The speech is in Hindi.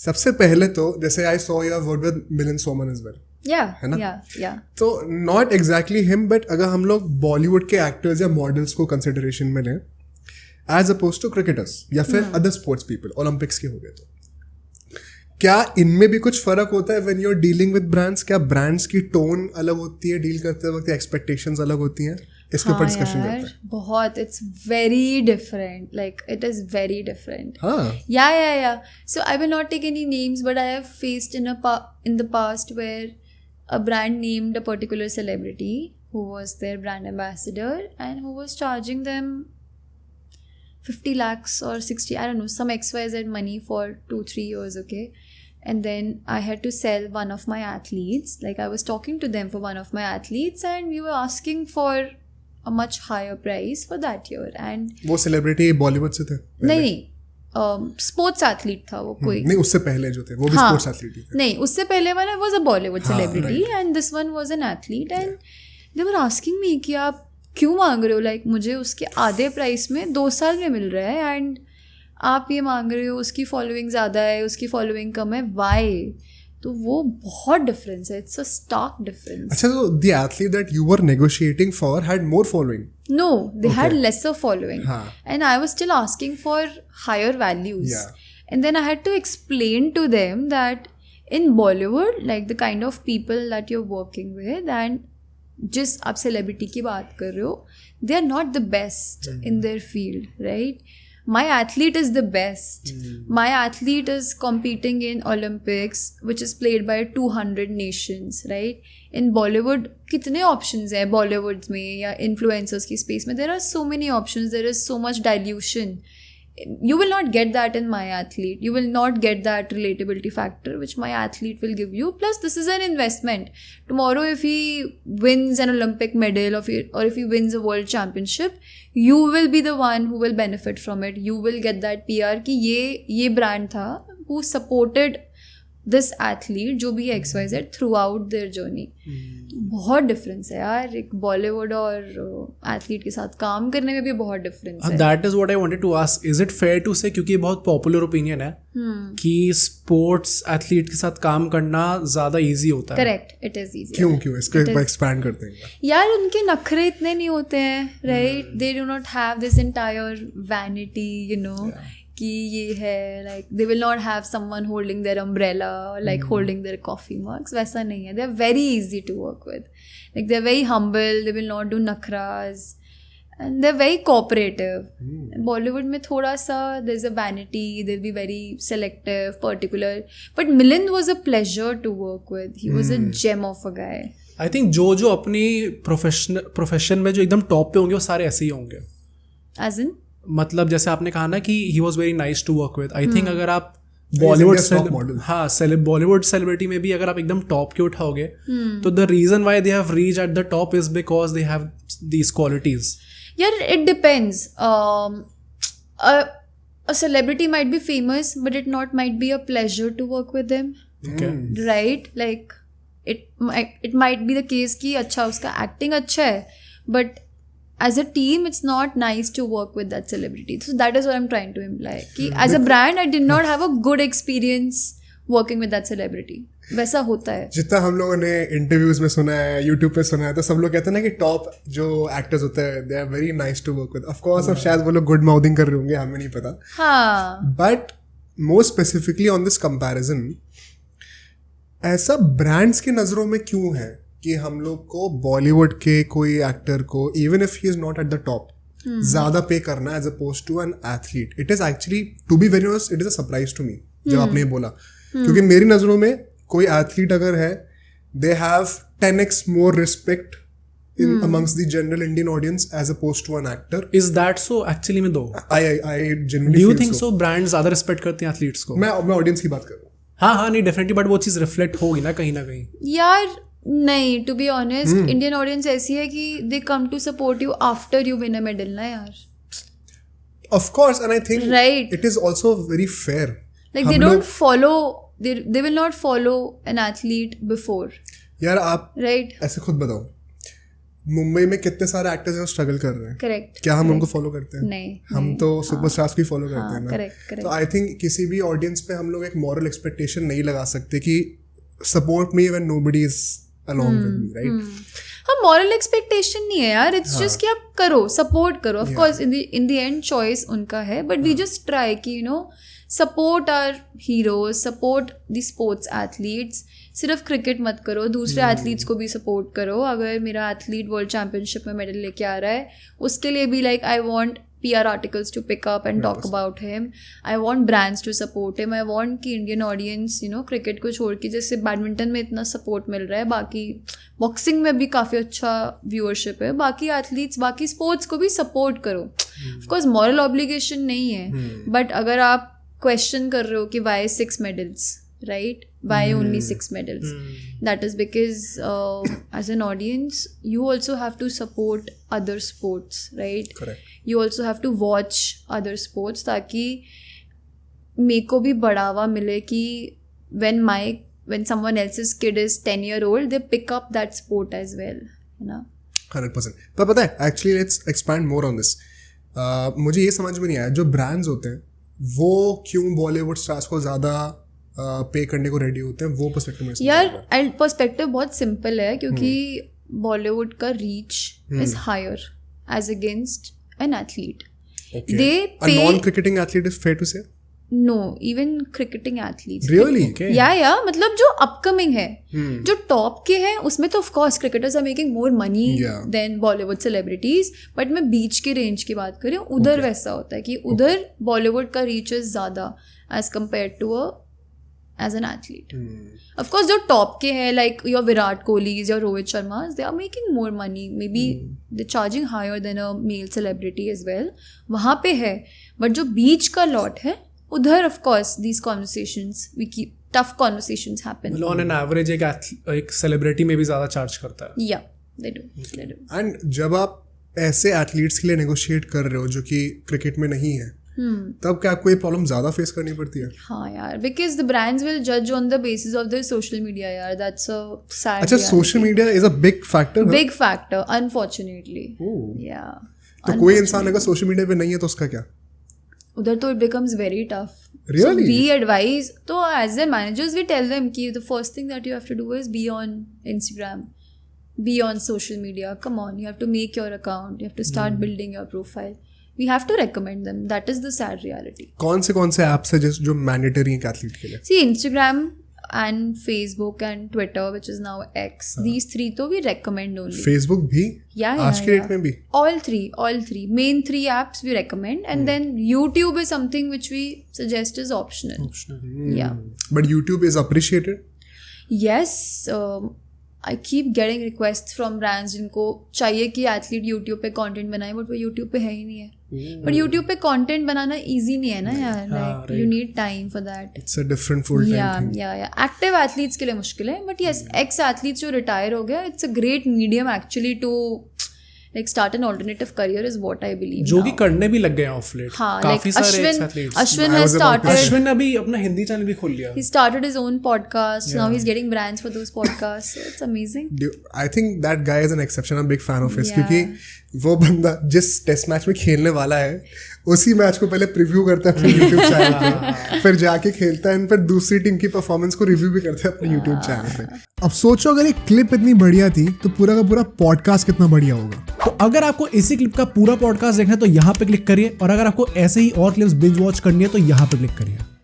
सबसे पहले तो जैसे I saw your work with Milind Soman as well, है ना? yeah. तो नॉट एग्जैक्टली हिम, बट अगर हम लोग बॉलीवुड के एक्टर्स या मॉडल्स को कंसिडरेशन में लें एज अपोज टू क्रिकेटर्स या फिर अदर स्पोर्ट्स पीपल, ओलंपिक्स के हो गए, तो क्या इनमें भी कुछ फर्क होता है when you are dealing with brands? क्या ब्रांड्स की टोन अलग होती है डील करते वक्त, एक्सपेक्टेशंस अलग होती हैं? इसके ऊपर डिस्कशन करते हैं. बहुत, it's very different, like it is very different. हाँ, yeah. So I will not take any names, but I have faced in the past where a brand named a particular celebrity who was their brand ambassador and who was charging them 50 lakhs or 60, I don't know, some XYZ money for 2-3 years, okay? And then I had to sell one of my athletes. Like, I was talking to them for one of my athletes and we were asking for a much higher price for that year. And वो सेलिब्रिटी बॉलीवुड से थे? नहीं, स्पोर्ट्स एथलीट था वो कोई. नहीं, उससे पहले जो थे वो भी स्पोर्ट्स एथलीट ही थे. नहीं, उससे पहले वाला was a Bollywood celebrity and this one was an athlete and they were asking me कि आप क्यों मांग रहे हो, लाइक मुझे उसके आधे प्राइस में 2 साल में मिल रहा है एंड आप ये मांग रहे हो, उसकी फॉलोइंग ज़्यादा है, उसकी फॉलोइंग कम है, वाई? तो वो बहुत डिफरेंस है, इट्स अ स्टार्क डिफरेंस. अच्छा, तो the athlete that you were negotiating for had more following? No, they had lesser following. हाँ. And I was still asking for higher values. Yeah. And then I had to explain to them that in Bollywood, like the kind of people that you're working with and जिस आप celebrity की बात कर रहे हो, they are not the best in their field, right? My athlete is the best. My athlete is competing in Olympics, which is played by 200 nations, right? In Bollywood, कितने options हैं Bollywood में या influencers की space में? There are so many options. There is so much dilution. You will not get that in my athlete. You will not get that relatability factor which my athlete will give you. Plus, this is an investment. Tomorrow, if he wins an Olympic medal or if he wins a world championship, you will be the one who will benefit from it. You will get that PR कि ये brand था who supported this athlete जो भी XYZ throughout their journey. बहुत डिफरेंस है यार, एक बॉलीवुड और एथलीट के साथ काम करने में भी बहुत डिफरेंस है. That is what I wanted to ask, is it fair to say, क्योंकि ये बहुत पॉपुलर ओपिनियन है कि स्पोर्ट्स एथलीट के साथ काम करना ज्यादा इजी होता है. Correct, it is easy. क्यों इसको एक बार एक्सपैंड करते हैं यार? उनके नखरे इतने नहीं होते हैं, right? They do not have this entire vanity, you know, कि ये है, like they will not have someone holding their umbrella, like holding their coffee mugs. वैसा नहीं है. They are very easy to work with. Like they are very humble, they will not do नखराज and they are very cooperative. Bollywood में थोड़ा सा there is a vanity, they will be very selective, particular. But Milind was a pleasure to work with. He was a gem of a guy. I think जो अपनी प्रोफेशन में जो एकदम टॉप पे होंगे वो सारे ऐसे ही होंगे. एज इन मतलब जैसे आपने कहा ना कि he was very nice to work with. I think अगर आप बॉलीवुड बॉलीवुड सेलिब्रिटी में भी अगर आप एकदम टॉप के उठाओगे तो the reason why they have reached at the top is because they have these qualities. यार, it depends. a celebrity might be famous but it might be a pleasure to work with them. Okay. Right? Like it might be the case कि अच्छा उसका acting अच्छा है but as a team it's not nice to work with that celebrity. So that is what I'm trying to imply कि as a brand I did not have a good experience working with that celebrity. वैसा होता है. जितना हम लोगों ने इंटरव्यूज में सुना है, यूट्यूब पे सुना है, तो सब लोग कहते हैं ना कि टॉप जो एक्टर्स होते हैं they are very nice to work with. Of course अब शायद वो लोग गुड माउथिंग कर रहे होंगे, हमें नहीं पता. हाँ. But more specifically on this comparison, ऐसा ब्रांड्स की नजरों में क्यों है कि हम लोग को बॉलीवुड के कोई एक्टर को even if he is not at the top ज्यादा पे करना as opposed to an athlete? It is actually, to be very honest, it is a surprise to me जब आपने ये बोला. क्योंकि मेरी नजरों में कोई एथलीट अगर है, they have 10x more respect in amongst the general Indian audience as opposed to an actor. Is that so actually में दो? I genuinely Do you feel think so? Brands ज्यादा रिस्पेक्ट करते हैं एथलीट्स को? मैं ऑडियंस की बात कर रहा हूँ. हाँ नहीं डेफिनेटली, बट वो चीज रिफ्लेक्ट होगी ना कहीं. यार नहीं, to be honest Indian audience ऐसी है कि they come to support you after you win a medal ना यार. Of course, and I think right. it is also very fair. Like they don't follow, they will not follow an athlete before. यार आप right. ऐसे खुद बताओ, मुंबई में कितने सारे एक्टर्स हैं स्ट्रगल कर रहे हैं, करेक्ट, क्या हम उनको फॉलो करते हैं? नहीं, हम तो सुपरस्टार्स को ही फॉलो करते हैं ना। करेक्ट। तो आई थिंक किसी भी ऑडियंस पे हम लोग एक मॉरल एक्सपेक्टेशन नहीं लगा सकते कि support me when nobody is along with me, right? हाँ, मॉरल एक्सपेक्टेशन नहीं है यार, इट्स जस्ट कि आप करो, सपोर्ट करो। Of course in the end choice उनका है, बट वी जस्ट ट्राई कि support our heroes, support the sports athletes. सिर्फ क्रिकेट मत करो, दूसरे एथलीट्स को भी सपोर्ट करो। अगर मेरा एथलीट वर्ल्ड चैम्पियनशिप में मेडल लेके आ रहा है, उसके लिए भी like I want PR articles to pick up and talk about him. I want brands to support him. I want कि इंडियन ऑडियंस क्रिकेट को छोड़ के, जैसे बैडमिंटन में इतना सपोर्ट मिल रहा है, बाकी बॉक्सिंग में भी काफ़ी अच्छा व्यूअरशिप है, बाकी एथलीट्स, बाकी स्पोर्ट्स को भी सपोर्ट करो। ऑफकोर्स मॉरल ऑब्लिगेशन नहीं है, बट अगर आप क्वेश्चन कर रहे हो कि Y 6 medals, right? Why only 6 medals? That is because as an audience, you also have to support other sports, right? Correct. You also have to watch other sports ताकि मेरे को भी बढ़ावा मिले कि when someone else's kid is 10-year-old, they pick up that sport as well, है ना? 100%. पर पता है, actually let's expand more on this. मुझे ये समझ में नहीं आया, जो ब्रांड्स होते हैं वो क्यों बॉलीवुड स्टार्स को ज़्यादा पे करने को रेडी होते हैं, वो पर्सपेक्टिव में यार। एंड पर्सपेक्टिव बहुत सिंपल है, क्योंकि बॉलीवुड का reach is higher as against an athlete. They pay non cricketing athlete is fair to say? No, even cricketing athletes really? या मतलब जो अपकमिंग है, जो टॉप के हैं, उसमें तो of course cricketers are making more money than Bollywood celebrities, but मैं बीच के रेंज की बात कर रही हूँ। उधर वैसा होता है कि उधर बॉलीवुड का रीच इज ज़्यादा as compare to as an athlete. Of course, जो टॉप के हैं, like your Virat Kohlis, your Rohit Sharmas, they are making more money. Maybe they're charging higher than a male celebrity as well. वहाँ पे है, but जो बीच का लॉट है, उधर of course these conversations, we keep tough conversations happen. On an average एक सेलिब्रिटी में भी ज़्यादा चार्ज करता है. Yeah, they do. And जब आप ऐसे एथलीट्स के लिए नेगोशिएट कर रहे हो जो कि क्रिकेट में नहीं है, तब क्या आपको ये प्रॉब्लम ज्यादा फेस करनी पड़ती है? हाँ यार, बिकॉज द ब्रांड्स विल जज on the basis of their social media यार, दैट्स अ सैड। अच्छा, social media is a big factor? Big factor, unfortunately. या तो कोई इंसान अगर सोशल मीडिया पे नहीं है तो उसका क्या? उधर तो it becomes very tough. Really? So we advise, तो as their managers we tell them कि the first thing that you have to do is be on Instagram, be on social media. Come on, you have to make your account, you have to start building your profile. We have to recommend them. That is the sad reality. कौन से ऐप्स है जो मैंडेटरी हैं एथलीट के लिए? See, Instagram and Facebook and Twitter, which is now X. These 3 तो we recommend only. Facebook भी? आज के डेट में भी? All three. Main 3 apps we recommend, and then YouTube is something which we suggest is optional. Yeah. But YouTube is appreciated? Yes. I keep getting requests from brands जिनको चाहिए कि एथलीट यूट्यूब पे कंटेंट बनाए, बट वो यूट्यूब पे है ही नहीं है। बट यूट्यूब पे कंटेंट बनाना इजी नहीं है ना यार, like you need time for that. It's a different full time thing. या एक्टिव एथलीट्स के लिए मुश्किल है, बट यस, एक्स एथलीट्स जो रिटायर हो गया, it's a great medium actually to like start an alternative career is what I believe. जो कि करने भी लग गए हैं ऑफ लेट। हाँ, काफी like सारे athletes. Ashwin has started. Ashwin ने अभी अपना हिंदी चैनल भी खोल लिया। He started his own podcast. Now he's getting brands for those podcasts. So it's amazing. I think that guy is an exception. I'm a big fan of his क्योंकि वो बंदा जिस टेस्ट मैच में खेलने वाला है उसी मैच को पहले प्रीव्यू करता है अपने यूट्यूब चैनल पे, फिर जाके खेलता है, फिर दूसरी टीम की परफॉर्मेंस को रिव्यू भी करता है अपने यूट्यूब चैनल पे। अब सोचो अगर एक क्लिप इतनी बढ़िया थी तो पूरा का पूरा पॉडकास्ट कितना बढ़िया होगा। तो अगर आपको इसी क्लिप का पूरा पॉडकास्ट देखना है तो यहाँ पे क्लिक करिए, और अगर आपको ऐसे ही और क्लिप्स बिंज वॉच करनी है तो यहाँ पे क्लिक करिए।